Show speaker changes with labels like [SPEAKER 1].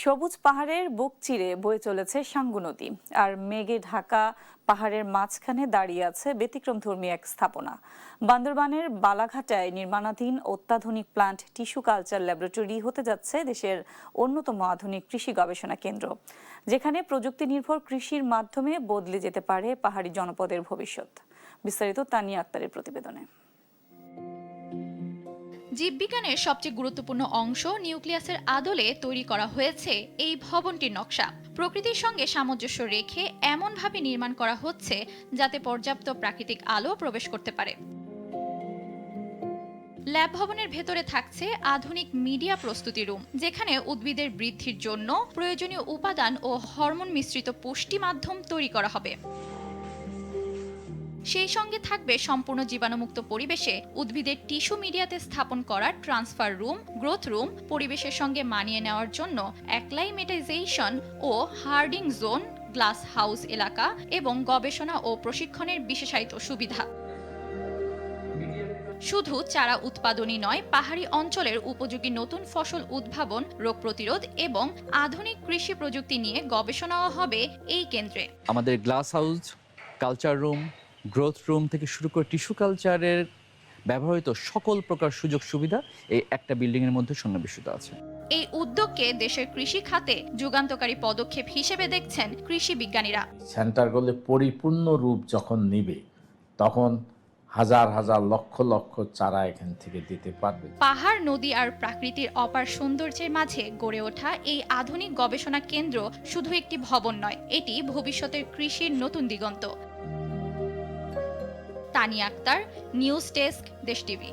[SPEAKER 1] সবুজ পাহাড়ের বুক চিরে বয়ে চলেছে সাঙ্গু নদী, আর মেঘে ঢাকা পাহাড়ের মাঝখানে দাঁড়িয়ে আছে ব্যতিক্রমধর্মী এক স্থাপনা। বান্দরবানের বালাঘাটায় নির্মাণাধীন অত্যাধুনিক প্লান্ট টিস্যু কালচার ল্যাবরেটরি হতে যাচ্ছে দেশের অন্যতম আধুনিক কৃষি গবেষণা কেন্দ্র, যেখানে প্রযুক্তি নির্ভর কৃষির মাধ্যমে বদলে যেতে পারে পাহাড়ি জনপদের ভবিষ্যৎ। বিস্তারিত তানিয়া আক্তারের প্রতিবেদনে।
[SPEAKER 2] জীববিজ্ঞানের সবচেয়ে গুরুত্বপূর্ণ অংশ নিউক্লিয়াসের আদলে তৈরি করা হয়েছে এই ভবনটির নকশা। প্রকৃতির সঙ্গে সামঞ্জস্য রেখে এমনভাবে নির্মাণ করা হচ্ছে যাতে পর্যাপ্ত প্রাকৃতিক আলো প্রবেশ করতে পারে। ল্যাব ভবনের ভেতরে থাকছে আধুনিক মিডিয়া প্রস্তুতি রুম, যেখানে উদ্ভিদের বৃদ্ধির জন্য প্রয়োজনীয় উপাদান ও হরমোন মিশ্রিত পুষ্টি মাধ্যম তৈরি করা হবে। সেই সঙ্গে থাকবে সম্পূর্ণ জীবাণুমুক্ত পরিবেশে উদ্ভিদের টিস্যু মিডিয়াতে স্থাপন করা ট্রান্সফার রুম, গ্রোথ রুম, পরিবেশের সঙ্গে মানিয়ে নেওয়ার জন্য অ্যাক্লাইমেটাইজেশন ও হার্ডিং জোন, গ্লাস হাউস এলাকা এবং গবেষণা ও প্রশিক্ষণের বিশেষায়িত সুবিধা। শুধু চারা উৎপাদনই নয়, পাহাড়ি অঞ্চলের উপযোগী নতুন ফসল উদ্ভাবন, রোগ প্রতিরোধ এবং আধুনিক কৃষি প্রযুক্তি নিয়ে গবেষণাও হবে এই কেন্দ্রে।
[SPEAKER 3] আমাদের glass house, culture room, growth room থেকে শুরু করে টিস্যু কালচারের ব্যবহৃত সকল প্রকার সুযোগ সুবিধা এই একটা বিল্ডিংয়ের মধ্যে সন্নিবেশিত আছে।
[SPEAKER 2] এই উদ্যোগকে দেশের কৃষি খাতে যুগান্তকারী পদক্ষেপ হিসেবে দেখছেন কৃষি বিজ্ঞানীরা।
[SPEAKER 4] সেন্টারগুলো পরিপূর্ণ রূপ যখন নিবে, তখন হাজার হাজার লক্ষ লক্ষ চারা এখান থেকে দিতে পারবে।
[SPEAKER 2] পাহাড়, নদী আর প্রাকৃতির অপার সৌন্দর্যের মাঝে গড়ে ওঠা এই আধুনিক গবেষণা কেন্দ্র শুধু একটি ভবন নয়, এটি ভবিষ্যতের কৃষির নতুন দিগন্ত। তানিয়া আক্তার, নিউজ ডেস্ক, দেশ টিভি।